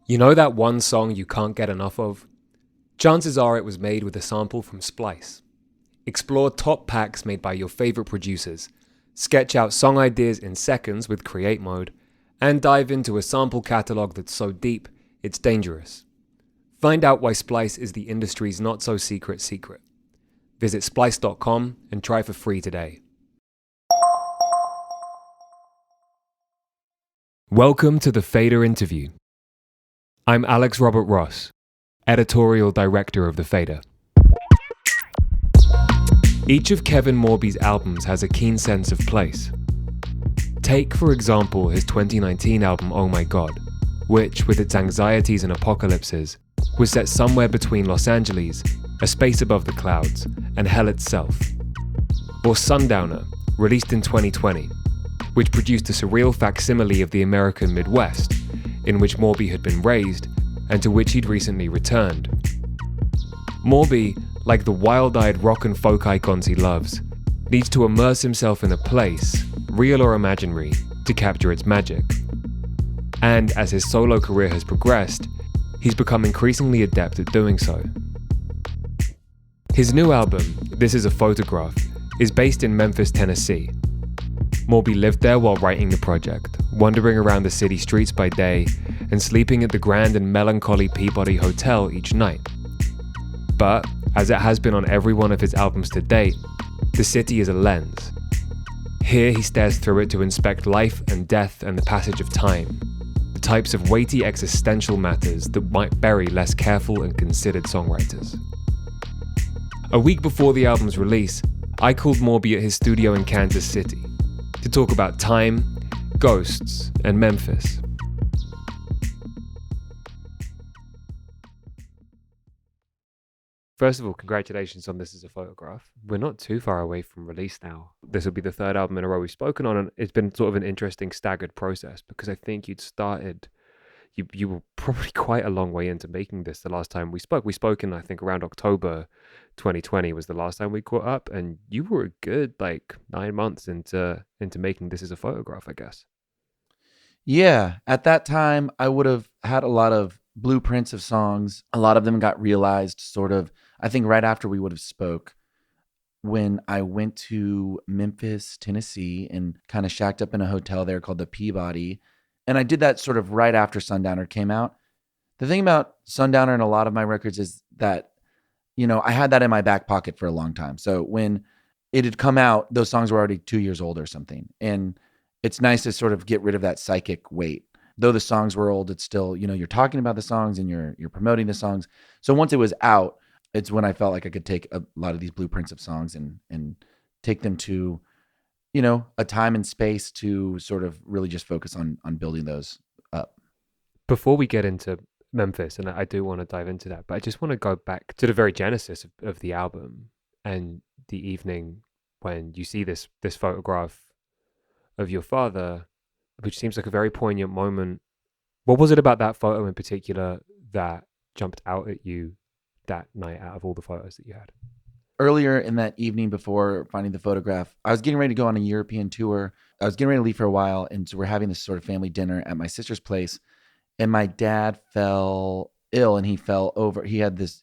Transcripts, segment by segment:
You know that one song you can't get enough of? Chances are it was made with a sample from Splice. Explore top packs made by your favorite producers, sketch out song ideas in seconds with Create Mode, and dive into a sample catalog that's so deep, it's dangerous. Find out why Splice is the industry's not so secret secret. Visit splice.com and try for free today. Welcome to the Fader interview. I'm Alex Robert Ross, Editorial Director of The Fader. Each of Kevin Morby's albums has a keen sense of place. Take, for example, his 2019 album Oh My God, which, with its anxieties and apocalypses, was set somewhere between Los Angeles, a space above the clouds, and hell itself. Or Sundowner, released in 2020, which produced a surreal facsimile of the American Midwest, in which Morby had been raised, and to which he'd recently returned. Morby, like the wild-eyed rock and folk icons he loves, needs to immerse himself in a place, real or imaginary, to capture its magic. And as his solo career has progressed, he's become increasingly adept at doing so. His new album, This Is a Photograph, is based in Memphis, Tennessee. Morby lived there while writing the project, wandering around the city streets by day and sleeping at the grand and melancholy Peabody Hotel each night. But, as it has been on every one of his albums to date, the city is a lens. Here he stares through it to inspect life and death and the passage of time, the types of weighty existential matters that might bury less careful and considered songwriters. A week before the album's release, I called Morby at his studio in Kansas City to talk about time, ghosts, and Memphis. First of all, congratulations on This Is a Photograph. We're not too far away from release now. This will be the third album in a row we've spoken on, and it's been sort of an interesting staggered process because I think you were probably quite a long way into making this the last time we spoke. We spoke in, I think, around October 2020 was the last time we caught up, and you were a good 9 months into making This Is a Photograph, I guess. Yeah, at that time, I would have had a lot of blueprints of songs. A lot of them got realized sort of, I think right after we would have spoke, when I went to Memphis, Tennessee, and kind of shacked up in a hotel there called the Peabody. And I did that sort of right after Sundowner came out. The thing about Sundowner and a lot of my records is that, I had that in my back pocket for a long time. So when it had come out, those songs were already 2 years old or something. And it's nice to sort of get rid of that psychic weight. Though the songs were old, it's still, you're talking about the songs and you're promoting the songs. So once it was out, it's when I felt like I could take a lot of these blueprints of songs and take them to, a time and space to sort of really just focus on building those up. Before we get into Memphis, and I do want to dive into that, but I just want to go back to the very genesis of the album and the evening when you see this photograph of your father, which seems like a very poignant moment. What was it about that photo in particular that jumped out at you that night out of all the photos that you had? Earlier in that evening before finding the photograph, I was getting ready to go on a European tour. I was getting ready to leave for a while, and so we're having this sort of family dinner at my sister's place, and my dad fell ill, and he fell over. He had this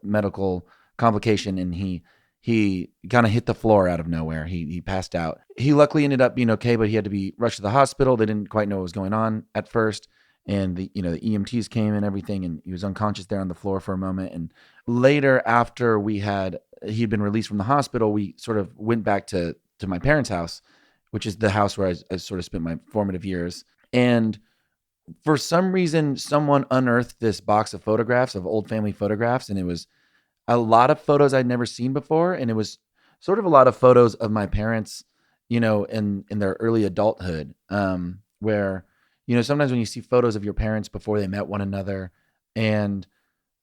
medical complication, and he kind of hit the floor out of nowhere. He passed out. He luckily ended up being okay, but he had to be rushed to the hospital. They didn't quite know what was going on at first. And the EMTs came and everything, and he was unconscious there on the floor for a moment. And later, after he'd been released from the hospital, we sort of went back to my parents' house, which is the house where I sort of spent my formative years. And for some reason, someone unearthed this box of photographs, of old family photographs, and it was a lot of photos I'd never seen before. And it was sort of a lot of photos of my parents, in their early adulthood, where, sometimes when you see photos of your parents before they met one another and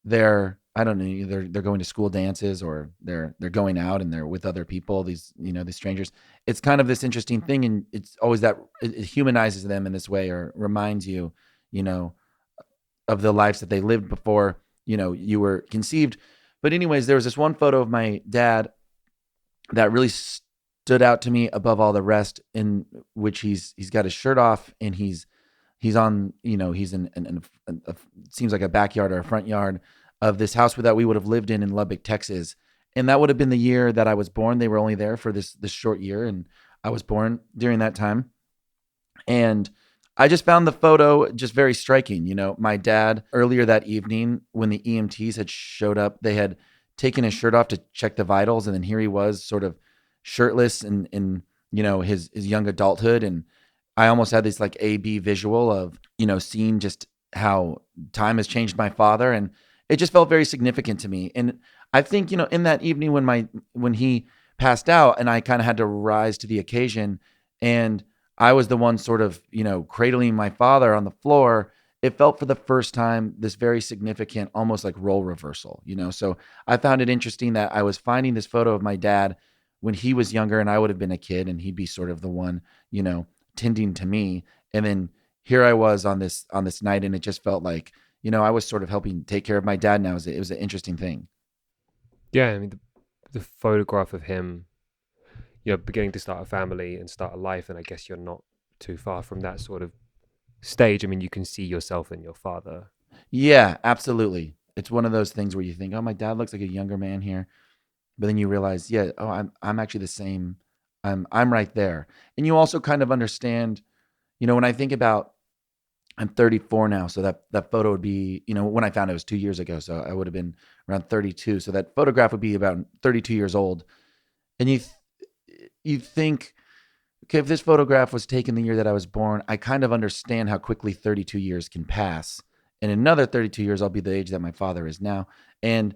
they're going to school dances or they're going out and they're with other people, these strangers, it's kind of this interesting thing. And it's always that it humanizes them in this way, or reminds you, of the lives that they lived before, you were conceived. But anyways, there was this one photo of my dad that really stood out to me above all the rest, in which he's got his shirt off and he's he's on, he's in seems like a backyard or a front yard of this house that we would have lived in Lubbock, Texas. And that would have been the year that I was born. They were only there for this short year, and I was born during that time. And I just found the photo just very striking. My dad, earlier that evening when the EMTs had showed up, they had taken his shirt off to check the vitals, and then here he was sort of shirtless in his young adulthood. And I almost had this like A-B visual of, seeing just how time has changed my father. And it just felt very significant to me. And I think, in that evening when he passed out and I kind of had to rise to the occasion, and I was the one sort of, cradling my father on the floor, it felt for the first time this very significant, almost like role reversal, So I found it interesting that I was finding this photo of my dad when he was younger and I would have been a kid, and he'd be sort of the one, tending to me. And then here I was on this night, and it just felt like, I was sort of helping take care of my dad now. It was an interesting thing. Yeah, I mean, the photograph of him, beginning to start a family and start a life, and I guess you're not too far from that sort of stage. I mean, you can see yourself in your father. Yeah, absolutely. It's one of those things where you think, oh, my dad looks like a younger man here. But then you realize, yeah, oh, I'm actually the same. I'm right there. And you also kind of understand, when I think about, I'm 34 now, so that photo would be, when I found it was 2 years ago, so I would have been around 32. So that photograph would be about 32 years old. And you think, okay, if this photograph was taken the year that I was born, I kind of understand how quickly 32 years can pass. In another 32 years, I'll be the age that my father is now. And,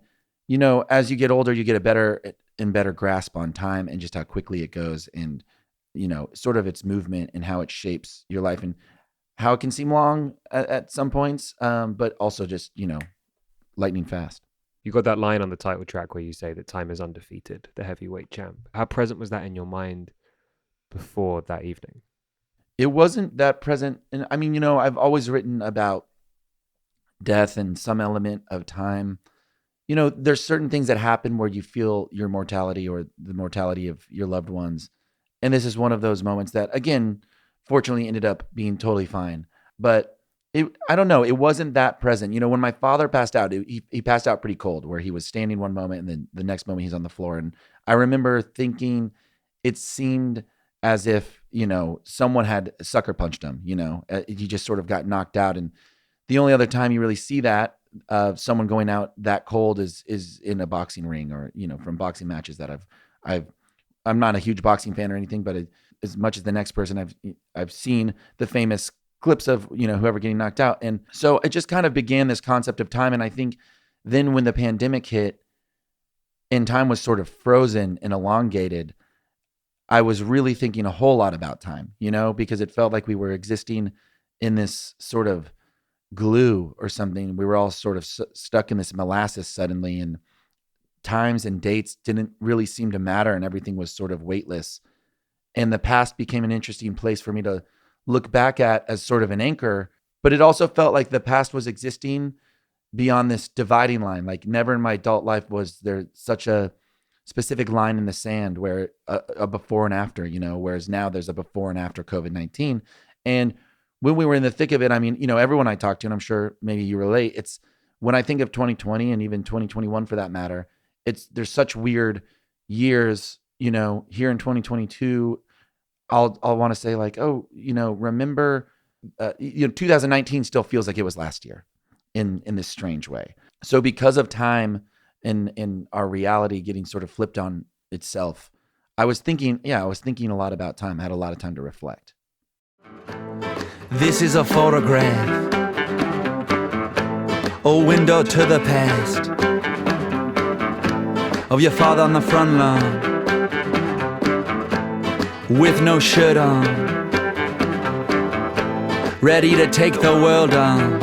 as you get older, you get a better and better grasp on time and just how quickly it goes, and, sort of its movement and how it shapes your life, and how it can seem long at some points, but also just, lightning fast. You got that line on the title track where you say that time is undefeated, the heavyweight champ. How present was that in your mind before that evening? It wasn't that present. And I mean, I've always written about death and some element of time. There's certain things that happen where you feel your mortality or the mortality of your loved ones. And this is one of those moments that, again, fortunately ended up being totally fine. But I don't know, it wasn't that present. When my father passed out, he passed out pretty cold, where he was standing one moment and then the next moment he's on the floor. And I remember thinking it seemed as if, someone had sucker punched him, he just sort of got knocked out. And the only other time you really see that, someone going out that cold is in a boxing ring, or, from boxing matches that I'm not a huge boxing fan or anything, but as much as the next person, I've seen the famous clips of, whoever getting knocked out. And so it just kind of began this concept of time. And I think then when the pandemic hit and time was sort of frozen and elongated, I was really thinking a whole lot about time, because it felt like we were existing in this sort of glue or something. We were all sort of stuck in this molasses suddenly, and times and dates didn't really seem to matter, and everything was sort of weightless. And the past became an interesting place for me to look back at as sort of an anchor, but it also felt like the past was existing beyond this dividing line. Like never in my adult life was there such a specific line in the sand where a before and after, whereas now there's a before and after COVID-19. And when we were in the thick of it, I mean, everyone I talked to, and I'm sure maybe you relate, it's when I think of 2020 and even 2021 for that matter, there's such weird years, here in 2022, I'll want to say like, oh, remember, 2019 still feels like it was last year in this strange way. So because of time and our reality getting sort of flipped on itself, I was thinking a lot about time. I had a lot of time to reflect. This is a photograph, a window to the past, of your father on the front lawn, with no shirt on, ready to take the world on,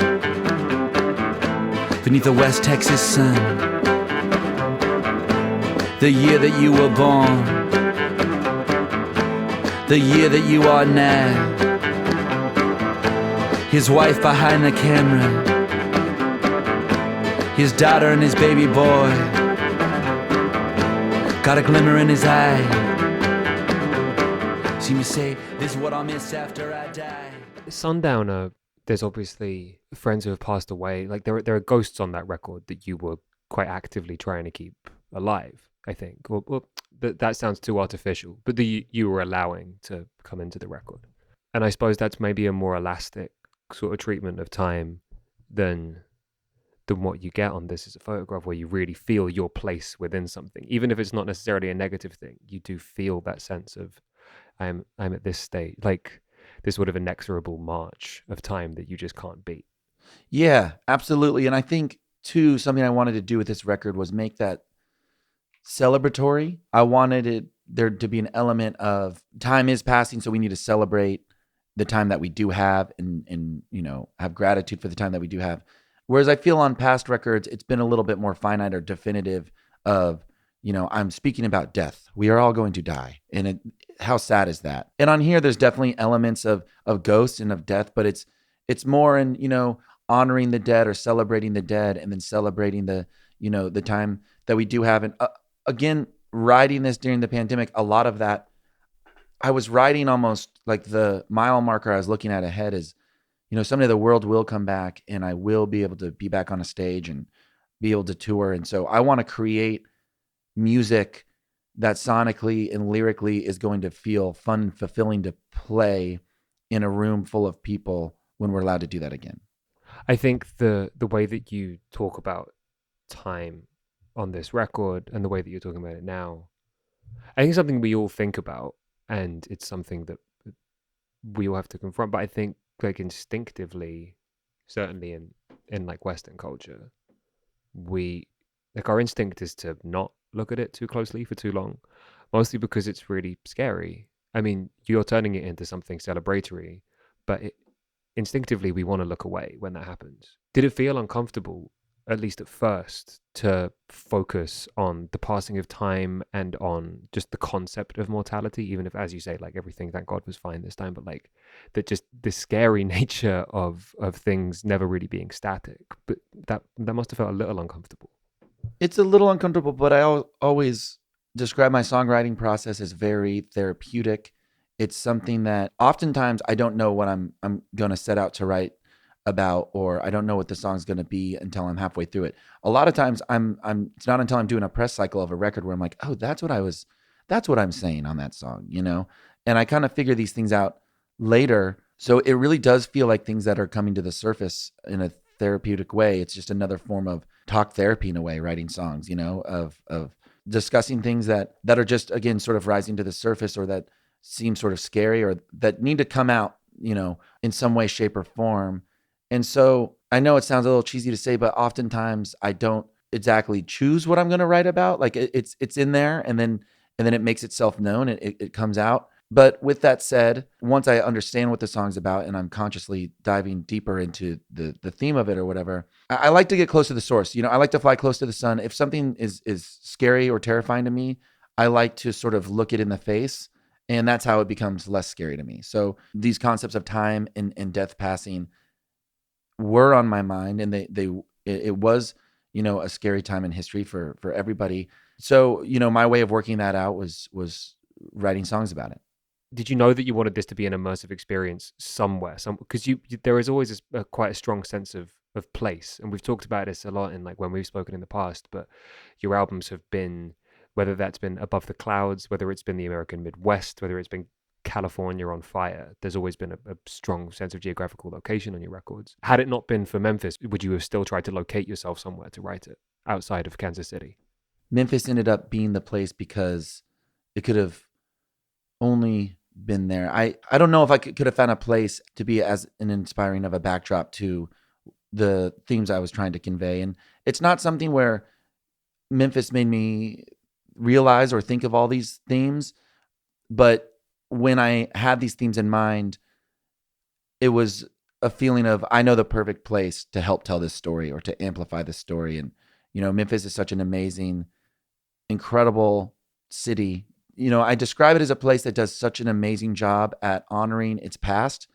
beneath the West Texas sun, the year that you were born, the year that you are now, his wife behind the camera, his daughter and his baby boy, got a glimmer in his eye. Seem to say, this is what I'll miss after I die. Sundowner There's obviously friends who have passed away. Like there are ghosts on that record that you were quite actively trying to keep alive, I think. Well, that sounds too artificial, but you were allowing to come into the record. And I suppose that's maybe a more elastic sort of treatment of time than what you get on This Is a Photograph, where you really feel your place within something. Even if it's not necessarily a negative thing, you do feel that sense of I'm at this state, like this sort of inexorable march of time that you just can't beat. Yeah, absolutely. And I think too, something I wanted to do with this record was make that celebratory. I wanted there to be an element of time is passing, so we need to celebrate the time that we do have, and have gratitude for the time that we do have. Whereas I feel on past records, it's been a little bit more finite or definitive of, I'm speaking about death. We are all going to die. And how sad is that? And on here, there's definitely elements of ghosts and of death, but it's more in, honoring the dead or celebrating the dead, and then celebrating the time that we do have. And again, writing this during the pandemic, a lot of that, I was writing almost like the mile marker I was looking at ahead is, someday the world will come back and I will be able to be back on a stage and be able to tour. And so I want to create music that sonically and lyrically is going to feel fun and fulfilling to play in a room full of people when we're allowed to do that again. I think the way that you talk about time on this record and the way that you're talking about it now, I think it's something we all think about, and it's something that we all have to confront. But I think like instinctively, certainly in like Western culture, we like our instinct is to not look at it too closely for too long, mostly because it's really scary. I mean, you're turning it into something celebratory, but instinctively we want to look away when that happens. Did it feel uncomfortable, at least at first, to focus on the passing of time and on just the concept of mortality, even if, as you say, like everything, thank God, was fine this time, but like that just the scary nature of things never really being static. But that must have felt a little uncomfortable. It's a little uncomfortable, but I always describe my songwriting process as very therapeutic. It's something that oftentimes I don't know what I'm going to set out to write about, or I don't know what the song's going to be until I'm halfway through it. A lot of times it's not until I'm doing a press cycle of a record where I'm like, oh, that's what I'm saying on that song, And I kind of figure these things out later. So it really does feel like things that are coming to the surface in a therapeutic way. It's just another form of talk therapy in a way, writing songs, of discussing things that are just, again, sort of rising to the surface, or that seem sort of scary, or that need to come out, in some way, shape, or form. And so I know it sounds a little cheesy to say, but oftentimes I don't exactly choose what I'm going to write about. Like it's in there, and then it makes itself known. It comes out. But with that said, once I understand what the song's about and I'm consciously diving deeper into the theme of it or whatever, I like to get close to the source. I like to fly close to the sun. If something is scary or terrifying to me, I like to sort of look it in the face, and that's how it becomes less scary to me. So these concepts of time and death passing were on my mind, and it was, a scary time in history for everybody. So, my way of working that out was writing songs about it. Did you know that you wanted this to be an immersive experience somewhere? Because there is always quite a strong sense of place, and we've talked about this a lot in like when we've spoken in the past. But your albums have been, whether that's been Above the Clouds, whether it's been the American Midwest, whether it's been California on Fire, there's always been a strong sense of geographical location on your records. Had it not been for Memphis, would you have still tried to locate yourself somewhere to write it outside of Kansas City? Memphis ended up being the place because it could have only been there. I don't know if I could have found a place to be as an inspiring of a backdrop to the themes I was trying to convey. And it's not something where Memphis made me realize or think of all these themes, but when I had these themes in mind, it was a feeling of, I know the perfect place to help tell this story or to amplify this story. And, Memphis is such an amazing, incredible city. I describe it as a place that does such an amazing job at honoring its past,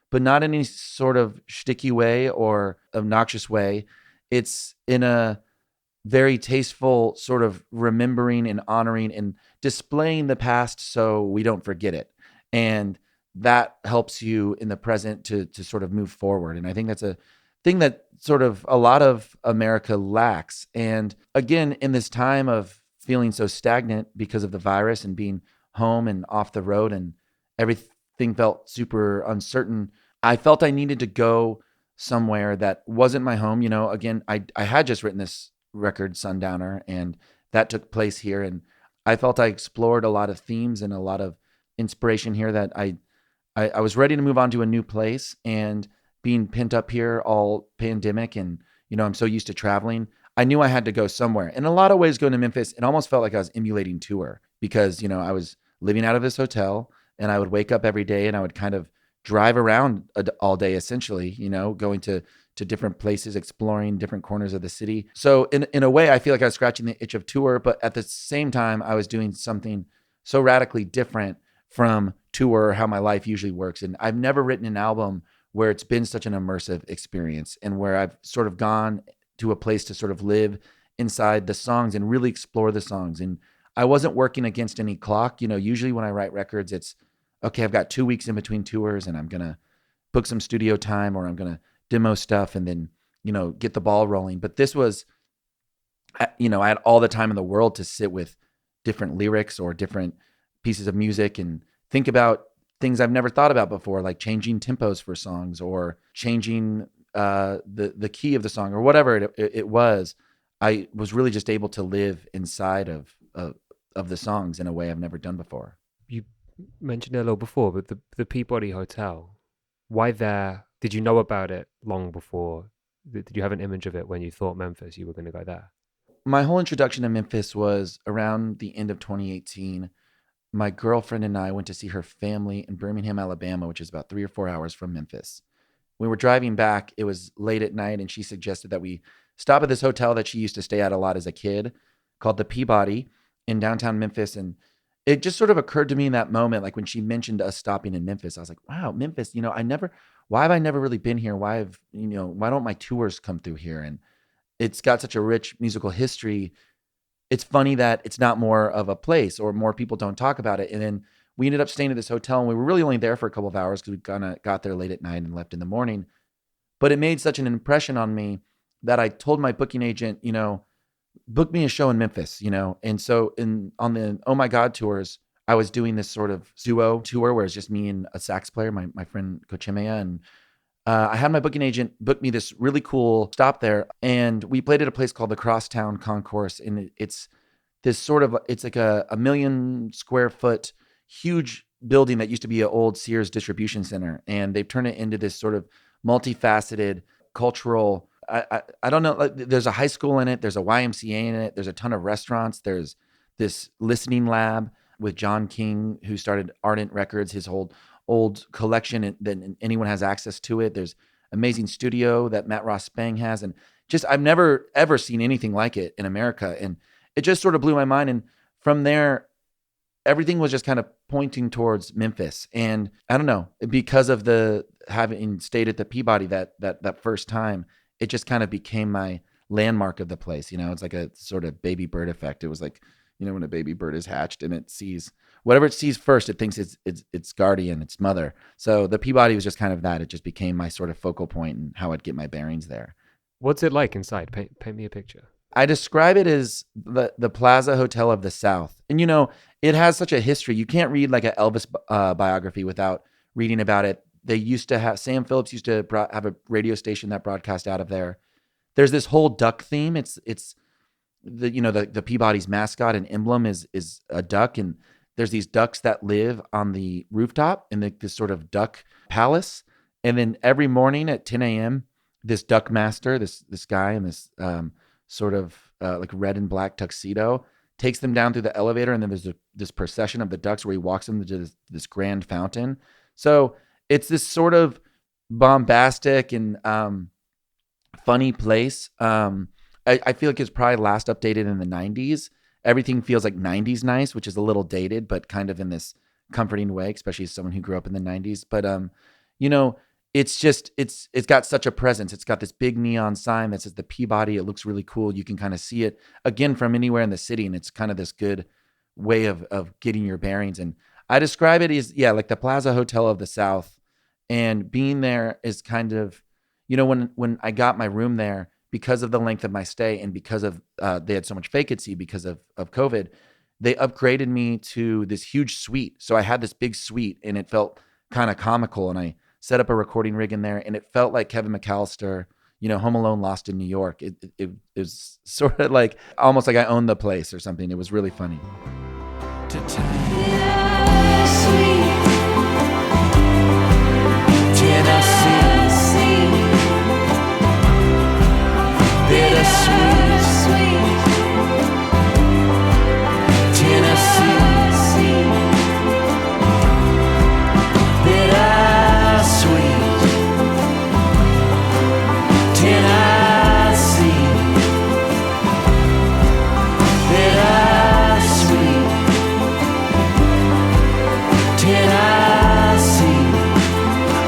but not in any sort of shticky way or obnoxious way. It's in a very tasteful sort of remembering and honoring and displaying the past so we don't forget it. And that helps you in the present to sort of move forward. And I think that's a thing that sort of a lot of America lacks. And again, in this time of feeling so stagnant because of the virus and being home and off the road and everything felt super uncertain, I felt I needed to go somewhere that wasn't my home. Again, I had just written this record, Sundowner, and that took place here. And I felt I explored a lot of themes and a lot of inspiration here that I was ready to move on to a new place, and being pent up here all pandemic, and I'm so used to traveling. I knew I had to go somewhere. In a lot of ways, going to Memphis, it almost felt like I was emulating tour because I was living out of this hotel, and I would wake up every day and I would kind of drive around all day, essentially, going to different places, exploring different corners of the city. So in a way, I feel like I was scratching the itch of tour, but at the same time, I was doing something so radically different from tour, how my life usually works. And I've never written an album where it's been such an immersive experience, and where I've sort of gone to a place to sort of live inside the songs and really explore the songs. And I wasn't working against any clock. Usually when I write records, it's okay, I've got 2 weeks in between tours and I'm going to book some studio time, or I'm going to demo stuff and then, get the ball rolling. But this was, I had all the time in the world to sit with different lyrics or different pieces of music and think about things I've never thought about before, like changing tempos for songs or changing the key of the song or whatever it was. I was really just able to live inside of the songs in a way I've never done before. You mentioned it a little before, but the Peabody Hotel, why there? Did you know about it long before? Did you have an image of it when you thought Memphis, you were going to go there? My whole introduction to Memphis was around the end of 2018. My girlfriend and I went to see her family in Birmingham, Alabama, which is about 3 or 4 hours from Memphis. We were driving back. It was late at night, and she suggested that we stop at this hotel that she used to stay at a lot as a kid called the Peabody in downtown Memphis. And it just sort of occurred to me in that moment, like when she mentioned us stopping in Memphis, I was like, wow, Memphis, why have I never really been here? Why don't my tours come through here? And it's got such a rich musical history. It's funny that it's not more of a place, or more people don't talk about it. And then we ended up staying at this hotel, and we were really only there for a couple of hours because we kind of got there late at night and left in the morning. But it made such an impression on me that I told my booking agent, book me a show in Memphis, And so on the Oh My God tours, I was doing this sort of duo tour where it's just me and a sax player, my friend Kochimea. And I had my booking agent book me this really cool stop there. And we played at a place called the Crosstown Concourse. And it's this sort of, it's like a 1 million square foot, huge building that used to be an old Sears distribution center. And they've turned it into this sort of multifaceted cultural, I don't know, like, there's a high school in it. There's a YMCA in it. There's a ton of restaurants. There's this listening lab with John King, who started Ardent Records, his whole old collection, and then anyone has access to it. There's amazing studio that Matt Ross Spang has. And just, I've never, ever seen anything like it in America. And it just sort of blew my mind. And from there, everything was just kind of pointing towards Memphis. And I don't know, because of the having stayed at the Peabody that first time, it just kind of became my landmark of the place. It's like a sort of baby bird effect. It was like, when a baby bird is hatched and it sees whatever it sees first, it thinks its guardian, its mother. So the Peabody was just kind of that. It just became my sort of focal point and how I'd get my bearings there. What's it like inside? Paint me a picture. I describe it as the Plaza Hotel of the South. And, it has such a history. You can't read like an Elvis biography without reading about it. They used to have, Sam Phillips used to have a radio station that broadcast out of there. There's this whole duck theme. It's the Peabody's mascot and emblem is a duck. And there's these ducks that live on the rooftop in this sort of duck palace. And then every morning at 10 a.m., this duck master, this guy in this sort of like red and black tuxedo, takes them down through the elevator. And then there's this procession of the ducks where he walks them to this grand fountain. So it's this sort of bombastic and funny place. I feel like it's probably last updated in the 90s. Everything feels like 90s nice, which is a little dated, but kind of in this comforting way, especially as someone who grew up in the 90s. But, it's just, it's got such a presence. It's got this big neon sign that says the Peabody. It looks really cool. You can kind of see it again from anywhere in the city. And it's kind of this good way of getting your bearings. And I describe it as, yeah, like the Plaza Hotel of the South. And being there is kind of, when I got my room there, because of the length of my stay and because of they had so much vacancy because of COVID, they upgraded me to this huge suite. So I had this big suite and it felt kind of comical. And I set up a recording rig in there and it felt like Kevin McAllister, Home Alone Lost in New York. It was sort of like almost like I owned the place or something. It was really funny.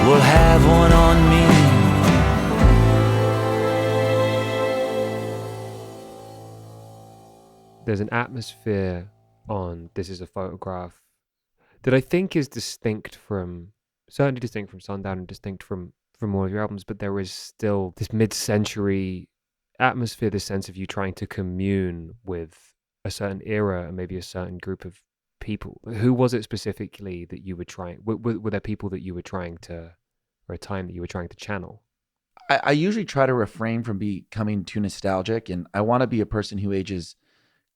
Will have one on me. There's an atmosphere on This Is a Photograph that I think is certainly distinct from Sundown and distinct from all of your albums, but there is still this mid-century atmosphere, this sense of you trying to commune with a certain era and maybe a certain group of people. Who was it specifically that you were trying, were there people that you were trying to, or a time that you were trying to channel? I usually try to refrain from becoming too nostalgic, and I want to be a person who ages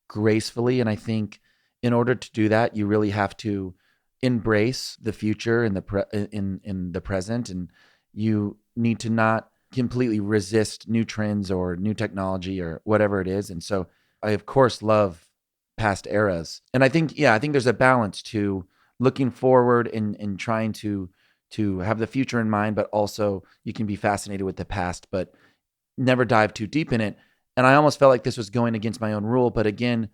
gracefully. And I think in order to do that, you really have to embrace the future and in the present, and you need to not completely resist new trends or new technology or whatever it is. And so I of course love past eras. And I think there's a balance to looking forward and trying to have the future in mind, but also you can be fascinated with the past, but never dive too deep in it. And I almost felt like this was going against my own rule. But again,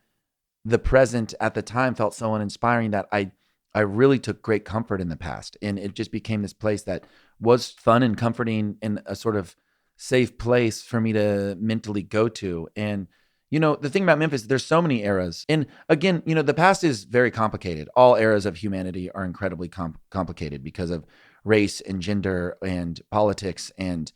the present at the time felt so uninspiring that I really took great comfort in the past. And it just became this place that was fun and comforting and a sort of safe place for me to mentally go to. And, the thing about Memphis, there's so many eras. And again, the past is very complicated. All eras of humanity are incredibly complicated because of race and gender and politics and,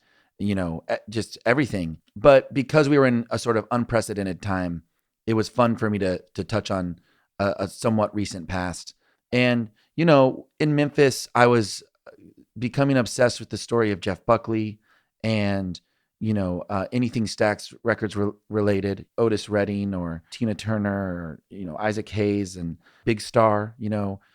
just everything. But because we were in a sort of unprecedented time, it was fun for me to touch on a somewhat recent past. And, in Memphis, I was becoming obsessed with the story of Jeff Buckley and, anything Stax Records related, Otis Redding or Tina Turner or, Isaac Hayes and Big Star,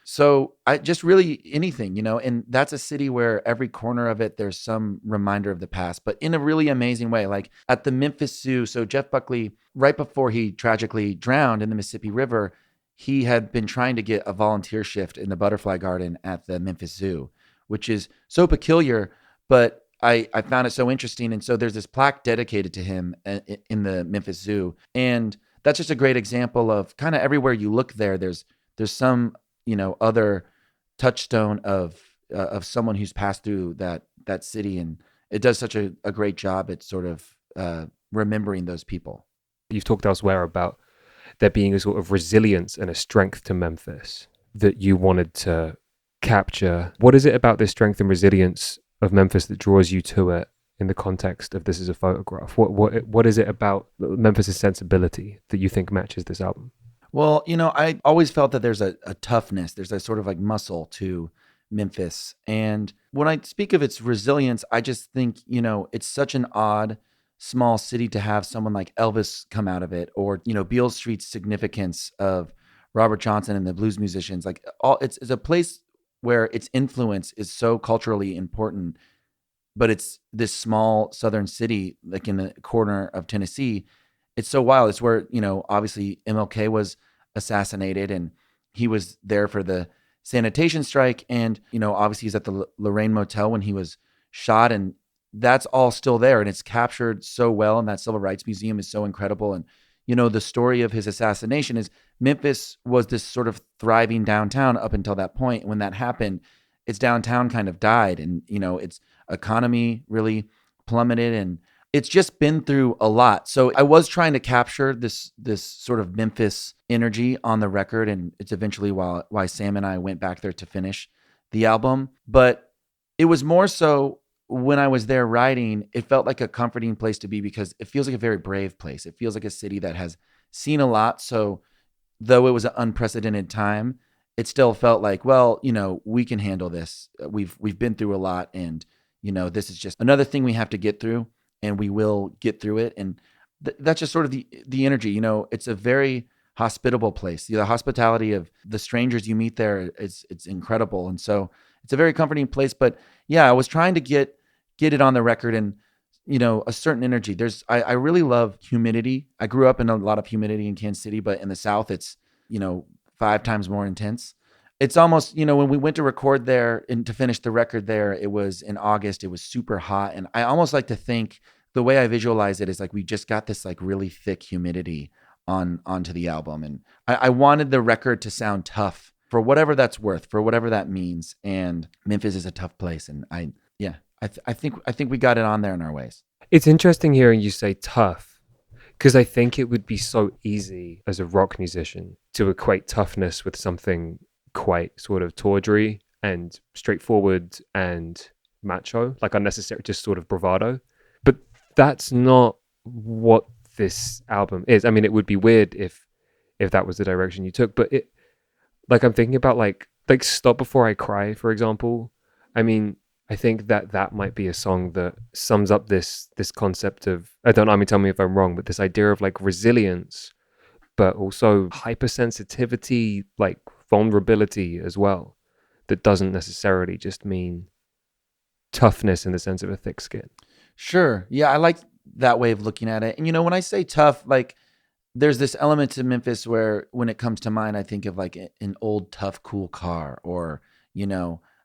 So I just really anything, and that's a city where every corner of it, there's some reminder of the past, but in a really amazing way. Like at the Memphis Zoo, so Jeff Buckley, right before he tragically drowned in the Mississippi River, he had been trying to get a volunteer shift in the butterfly garden at the Memphis Zoo, which is so peculiar, but I found it so interesting. And so there's this plaque dedicated to him in the Memphis Zoo. And that's just a great example of kind of everywhere you look there's some, other touchstone of someone who's passed through that city. And it does such a great job at sort of remembering those people. You've talked elsewhere about there being a sort of resilience and a strength to Memphis that you wanted to capture. What is it about this strength and resilience of Memphis that draws you to it in the context of This Is a Photograph? What is it about Memphis' sensibility that you think matches this album? Well, I always felt that there's a toughness, there's a sort of like muscle to Memphis. And when I speak of its resilience, I just think, it's such an odd, small city to have someone like Elvis come out of it, or, Beale Street's significance of Robert Johnson and the blues musicians. Like it's a place where its influence is so culturally important, but it's this small southern city, like in the corner of Tennessee. It's so wild. It's where, obviously MLK was assassinated and he was there for the sanitation strike. And, obviously he's at the Lorraine Motel when he was shot, and that's all still there. And it's captured so well. And that Civil Rights Museum is so incredible. And, the story of his assassination is Memphis was this sort of thriving downtown up until that point. When that happened, its downtown kind of died, and, its economy really plummeted. And it's just been through a lot. So I was trying to capture this sort of Memphis energy on the record, and it's eventually why Sam and I went back there to finish the album. But it was more so when I was there writing, it felt like a comforting place to be because it feels like a very brave place. It feels like a city that has seen a lot. So though it was an unprecedented time, it still felt like, well, we can handle this. We've been through a lot, and this is just another thing we have to get through, and we will get through it. And that's just sort of the energy. It's a very hospitable place. The hospitality of the strangers you meet there it's incredible, and so it's a very comforting place. But yeah, I was trying to get it on the record, and a certain energy. I really love humidity. I grew up in a lot of humidity in Kansas City, but in the South, it's 5 times more intense. It's almost, when we went to record there and to finish the record there, it was in August. It was super hot. And I almost like to think the way I visualize it is like we just got this like really thick humidity onto the album. And I wanted the record to sound tough for whatever that's worth, for whatever that means. And Memphis is a tough place. And I think we got it on there in our ways. It's interesting hearing you say tough, because I think it would be so easy as a rock musician to equate toughness with something quite sort of tawdry and straightforward and macho, like unnecessary, just sort of bravado. But that's not what this album is. I mean, it would be weird if that was the direction you took, but I'm thinking about like Stop Before I Cry, for example. I mean, I think that might be a song that sums up this concept of, tell me if I'm wrong, but this idea of like resilience, but also hypersensitivity, like vulnerability as well, that doesn't necessarily just mean toughness in the sense of a thick skin. Sure. Yeah, I like that way of looking at it. And when I say tough, like there's this element to Memphis where when it comes to mind, I think of like an old, tough, cool car, or,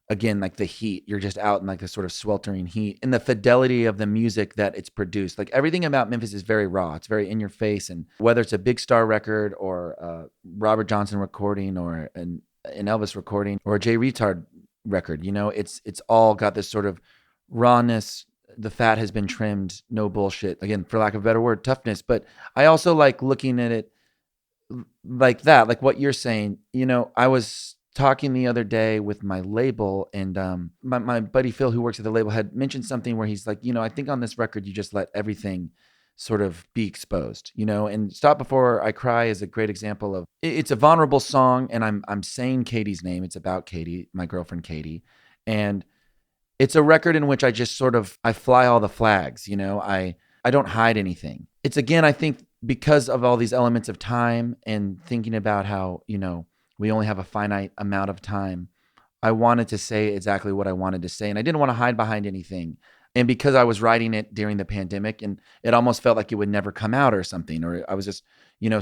again, like the heat. You're just out in like this sort of sweltering heat, and the fidelity of the music that it's produced. Like everything about Memphis is very raw. It's very in your face. And whether it's a Big Star record or a Robert Johnson recording or an Elvis recording or a Jay Retard record, it's all got this sort of rawness. The fat has been trimmed, no bullshit. Again, for lack of a better word, toughness. But I also like looking at it like that, like what you're saying. I was talking the other day with my label, and my buddy Phil, who works at the label, had mentioned something where he's like, I think on this record you just let everything sort of be exposed, and Stop Before I Cry is a great example of it's a vulnerable song, and I'm saying Katie's name. It's about Katie, my girlfriend Katie, and it's a record in which I just sort of I fly all the flags, I don't hide anything. It's, again, I think because of all these elements of time and thinking about how, we only have a finite amount of time, I wanted to say exactly what I wanted to say, and I didn't want to hide behind anything. And because I was writing it during the pandemic, and it almost felt like it would never come out or something, or I was just,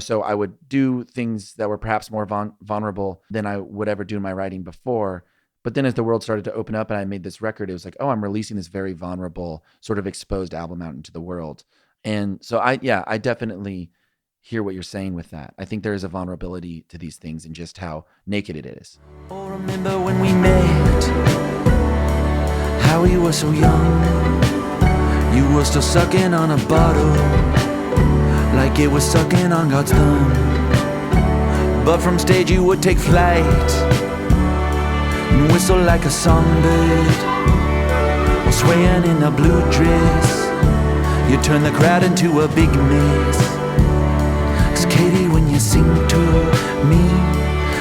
so I would do things that were perhaps more vulnerable than I would ever do in my writing before. But then as the world started to open up and I made this record, it was like, oh, I'm releasing this very vulnerable, sort of exposed album out into the world. And so I definitely hear what you're saying with that. I think there is a vulnerability to these things and just how naked it is. Oh, remember when we met, how you were so young. You were still sucking on a bottle, like it was sucking on God's thumb. But from stage you would take flight and whistle like a songbird, or swaying in a blue dress. You turn the crowd into a big mess. 'Cause Katie, when you sing to me,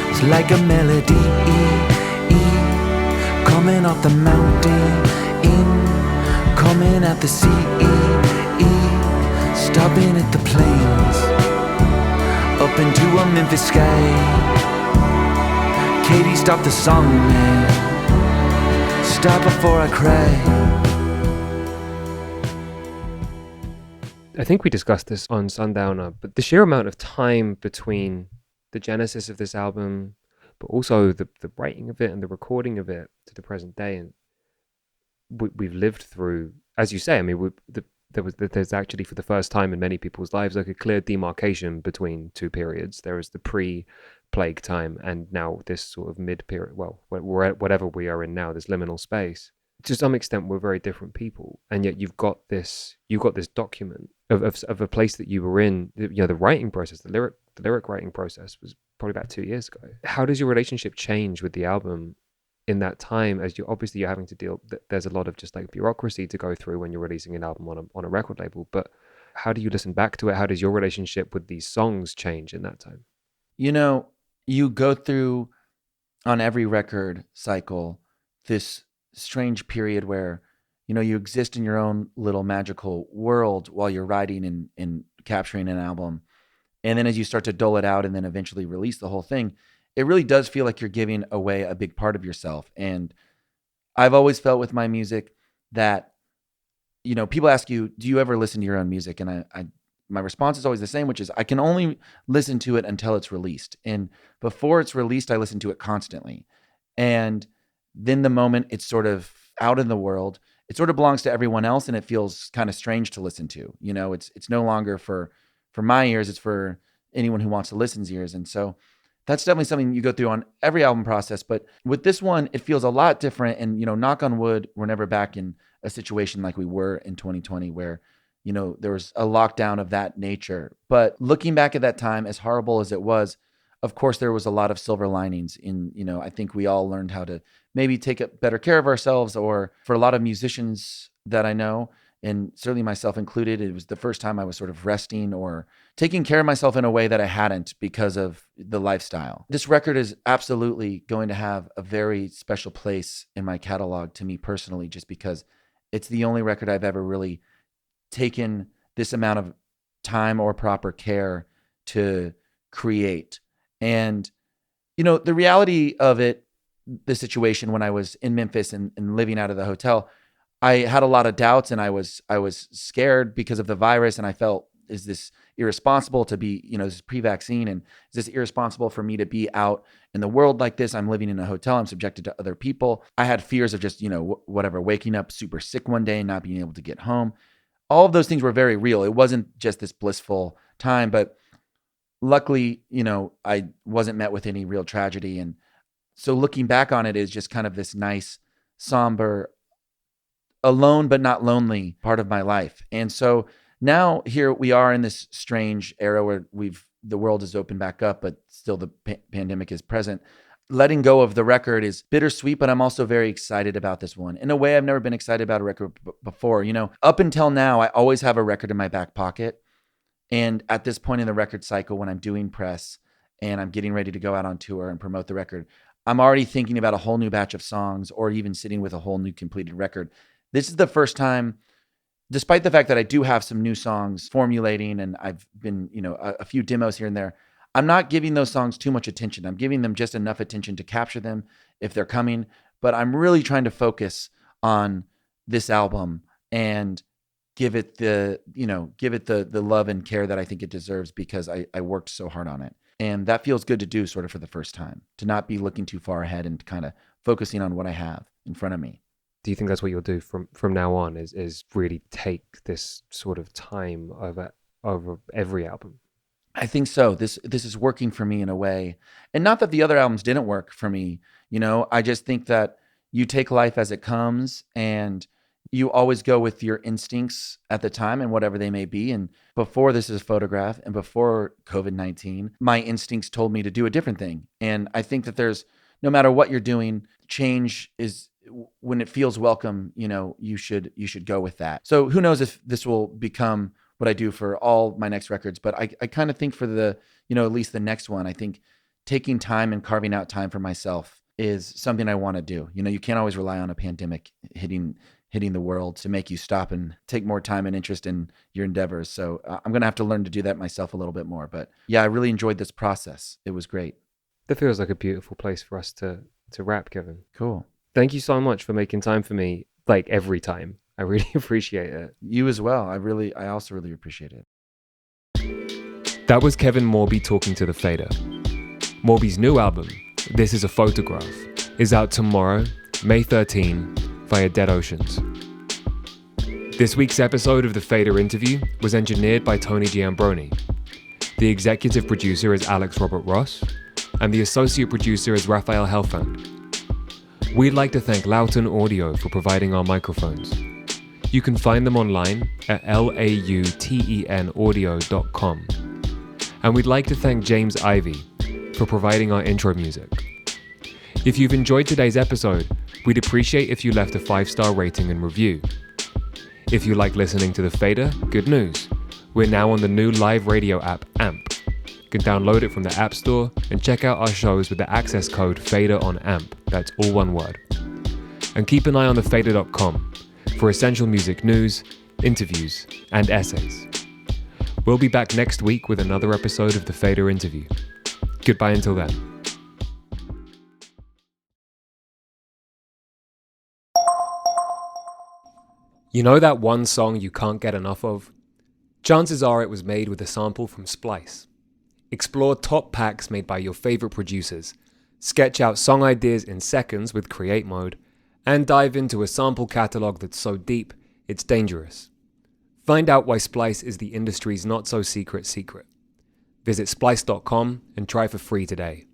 it's like a melody coming off the mountain, coming at the sea, stopping at the plains, up into a Memphis sky. Katie, stop the song, man. Stop before I cry. I think we discussed this on Sundowner, but the sheer amount of time between the genesis of this album, but also the writing of it and the recording of it to the present day, and we've lived through, as you say, I mean, there's actually, for the first time in many people's lives, like a clear demarcation between two periods. There is the pre-plague time, and now this sort of mid-period, well, whatever we are in now, this liminal space. to some extent we're very different people, and yet you've got this document of a place that you were in. The writing process, the lyric writing process was probably about 2 years ago. How does your relationship change with the album in that time, as you're having to deal, there's a lot of just like bureaucracy to go through when you're releasing an album on a record label, but how do you listen back to it? How does your relationship with these songs change in that time? You go through on every record cycle this strange period where you exist in your own little magical world while you're writing and capturing an album, and then as you start to dole it out and then eventually release the whole thing, it really does feel like you're giving away a big part of yourself. And I've always felt with my music that people ask you, do you ever listen to your own music? And my response is always the same, which is I can only listen to it until it's released. And before it's released, I listen to it constantly. And then the moment it's sort of out in the world, it sort of belongs to everyone else, and it feels kind of strange to listen to. It's no longer for my ears, it's for anyone who wants to listen's ears. And so that's definitely something you go through on every album process. But with this one, it feels a lot different. And, knock on wood, we're never back in a situation like we were in 2020 where, there was a lockdown of that nature. But looking back at that time, as horrible as it was, of course, there was a lot of silver linings in, I think we all learned how to maybe take better care of ourselves, or for a lot of musicians that I know, and certainly myself included, it was the first time I was sort of resting or taking care of myself in a way that I hadn't because of the lifestyle. This record is absolutely going to have a very special place in my catalog to me personally, just because it's the only record I've ever really taken this amount of time or proper care to create. And, the reality of it, the situation when I was in Memphis and living out of the hotel, I had a lot of doubts, and I was scared because of the virus, and I felt, is this irresponsible to be, this is pre-vaccine, and is this irresponsible for me to be out in the world like this? I'm living in a hotel, I'm subjected to other people. I had fears of just, waking up super sick one day and not being able to get home. All of those things were very real. It wasn't just this blissful time, but luckily, I wasn't met with any real tragedy. And so looking back on it is just kind of this nice, somber, alone but not lonely part of my life. And so now here we are in this strange era where the world is opened back up, but still the pandemic is present. Letting go of the record is bittersweet, but I'm also very excited about this one. In a way, I've never been excited about a record before. Up until now, I always have a record in my back pocket. And at this point in the record cycle, when I'm doing press and I'm getting ready to go out on tour and promote the record, I'm already thinking about a whole new batch of songs, or even sitting with a whole new completed record. This is the first time, despite the fact that I do have some new songs formulating and I've been, a few demos here and there, I'm not giving those songs too much attention. I'm giving them just enough attention to capture them if they're coming, but I'm really trying to focus on this album and give it the love and care that I think it deserves, because I worked so hard on it. And that feels good to do sort of for the first time, to not be looking too far ahead and kind of focusing on what I have in front of me. Do you think that's what you'll do from now on, is really take this sort of time over every album? I think so. This is working for me in a way. And not that the other albums didn't work for me. I just think that you take life as it comes, and you always go with your instincts at the time and whatever they may be. And before This Is a Photograph and before COVID-19, my instincts told me to do a different thing. And I think that no matter what you're doing, change is, when it feels welcome, you should go with that. So who knows if this will become what I do for all my next records, but I kind of think for the, at least the next one, I think taking time and carving out time for myself is something I want to do. You can't always rely on a pandemic hitting the world to make you stop and take more time and interest in your endeavors. So I'm going to have to learn to do that myself a little bit more. But yeah, I really enjoyed this process. It was great. That feels like a beautiful place for us to wrap, Kevin. Cool. Thank you so much for making time for me, like every time. I really appreciate it. You as well. I also really appreciate it. That was Kevin Morby talking to The Fader. Morby's new album, This Is a Photograph, is out tomorrow, May 13, via Dead Oceans. This week's episode of The Fader Interview was engineered by Tony Giambroni. The executive producer is Alex Robert Ross, and the associate producer is Raphael Helfand. We'd like to thank Loughton Audio for providing our microphones. You can find them online at lautenaudio.com. And we'd like to thank James Ivey for providing our intro music. If you've enjoyed today's episode, we'd appreciate if you left a 5-star rating and review. If you like listening to The Fader, good news. We're now on the new live radio app, AMP. You can download it from the App Store and check out our shows with the access code FADER on AMP. That's all one word. And keep an eye on thefader.com for essential music news, interviews, and essays. We'll be back next week with another episode of The Fader Interview. Goodbye until then. You know that one song you can't get enough of? Chances are it was made with a sample from Splice. Explore top packs made by your favorite producers, sketch out song ideas in seconds with Create Mode, and dive into a sample catalog that's so deep, it's dangerous. Find out why Splice is the industry's not-so-secret secret. Visit splice.com and try for free today.